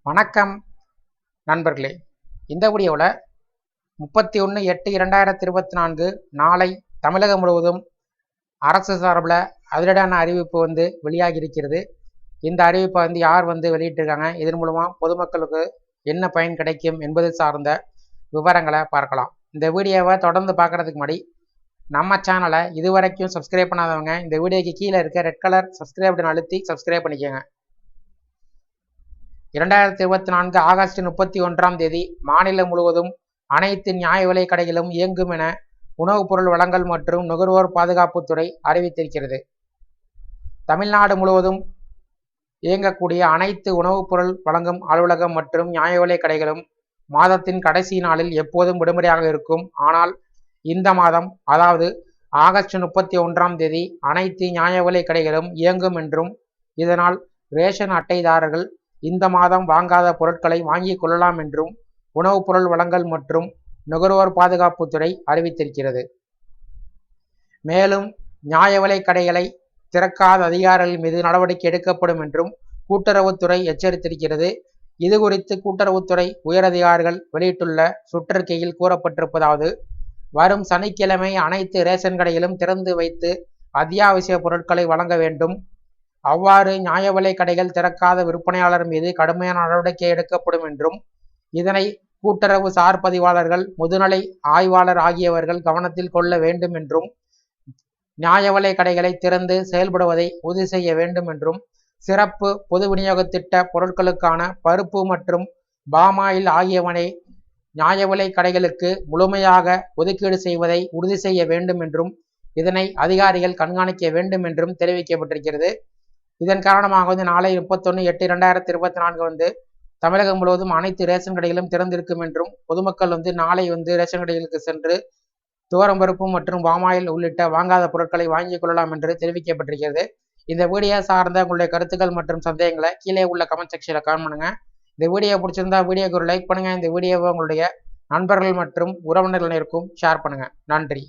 வணக்கம் நண்பர்களே. இந்த வீடியோவில் 31/8/2024 நாளை தமிழகம் முழுவதும் அரசு சார்பில் அதிரடியான அறிவிப்பு வெளியாகி இருக்கிறது. இந்த அறிவிப்பை யார் வெளியிட்டிருக்காங்க, இதன் மூலமாக பொதுமக்களுக்கு என்ன பயன் கிடைக்கும் என்பது சார்ந்த விவரங்களை பார்க்கலாம். இந்த வீடியோவை தொடர்ந்து பார்க்குறதுக்கு முன்னாடி நம்ம சேனலை இதுவரைக்கும் சப்ஸ்கிரைப் பண்ணாதவங்க இந்த வீடியோக்கு கீழே இருக்க ரெட் கலர் சப்ஸ்கிரைப் பட்டன் அழுத்தி சப்ஸ்கிரைப் பண்ணிக்கோங்க. 2024 ஆகஸ்ட் 31 மாநிலம் முழுவதும் அனைத்து நியாய விலை கடைகளும் இயங்கும் என உணவுப் பொருள் வழங்கல் மற்றும் நுகர்வோர் பாதுகாப்புத்துறை அறிவித்திருக்கிறது. தமிழ்நாடு முழுவதும் இயங்கக்கூடிய அனைத்து உணவுப் பொருள் வழங்கும் அலுவலகம் மற்றும் நியாய விலை கடைகளும் மாதத்தின் கடைசி நாளில் எப்போதும் விடுமுறையாக இருக்கும். ஆனால் இந்த மாதம், அதாவது ஆகஸ்ட் 31 அனைத்து நியாய விலை கடைகளும் இயங்கும் என்றும், இதனால் ரேஷன் அட்டைதாரர்கள் இந்த மாதம் வாங்காத பொருட்களை வாங்கிக் கொள்ளலாம் என்றும் உணவுப் பொருள் வழங்கல் மற்றும் நுகர்வோர் பாதுகாப்புத்துறை அறிவித்திருக்கிறது. மேலும் நியாய விலை கடைகளை திறக்காத அதிகாரிகள் மீது நடவடிக்கை எடுக்கப்படும் என்றும் கூட்டுறவுத்துறை எச்சரித்திருக்கிறது. இது குறித்து கூட்டுறவுத்துறை உயரதிகாரிகள் வெளியிட்டுள்ள சுற்றறிக்கையில் கூறப்பட்டிருப்பதாவது: வரும் சனிக்கிழமை அனைத்து ரேஷன் கடைகளும் திறந்து வைத்து அத்தியாவசிய பொருட்களை வழங்க வேண்டும். அவ்வாறு நியாய விலை கடைகள் திறக்காத விற்பனையாளர் மீது கடுமையான நடவடிக்கை எடுக்கப்படும் என்றும், இதனை கூட்டுறவு சார் பதிவாளர்கள், முதுநிலை ஆய்வாளர் ஆகியவர்கள் கவனத்தில் கொள்ள வேண்டும் என்றும், நியாய விலை கடைகளை திறந்து செயல்படுவதை உறுதி செய்ய வேண்டும் என்றும், சிறப்பு பொது விநியோக திட்ட பொருட்களுக்கான பருப்பு மற்றும் பாமாயில் ஆகியவனை நியாய விலை கடைகளுக்கு முழுமையாக ஒதுக்கீடு செய்வதை உறுதி செய்ய வேண்டும் என்றும், இதனை அதிகாரிகள் கண்காணிக்க வேண்டும் என்றும் தெரிவிக்கப்பட்டிருக்கிறது. இதன் காரணமாக நாளை 31/8/2024 தமிழகம் முழுவதும் அனைத்து ரேஷன் கடைகளும் திறந்திருக்கும் என்றும், பொதுமக்கள் நாளை ரேஷன் கடைகளுக்கு சென்று துவரம் பருப்பு மற்றும் பாமாயில் உள்ளிட்ட வாங்காத பொருட்களை வாங்கிக் கொள்ளலாம் என்று தெரிவிக்கப்பட்டிருக்கிறது. இந்த வீடியோ சார்ந்த உங்களுடைய கருத்துக்கள் மற்றும் சந்தேகங்களை கீழே உள்ள கமெண்ட் செக்ஷனில் கமெண்ட் பண்ணுங்க. இந்த வீடியோ பிடிச்சிருந்தா வீடியோக்கு ஒரு லைக் பண்ணுங்க. இந்த வீடியோவை உங்களுடைய நண்பர்கள் மற்றும் உறவினர்களுக்கும் ஷேர் பண்ணுங்க. நன்றி.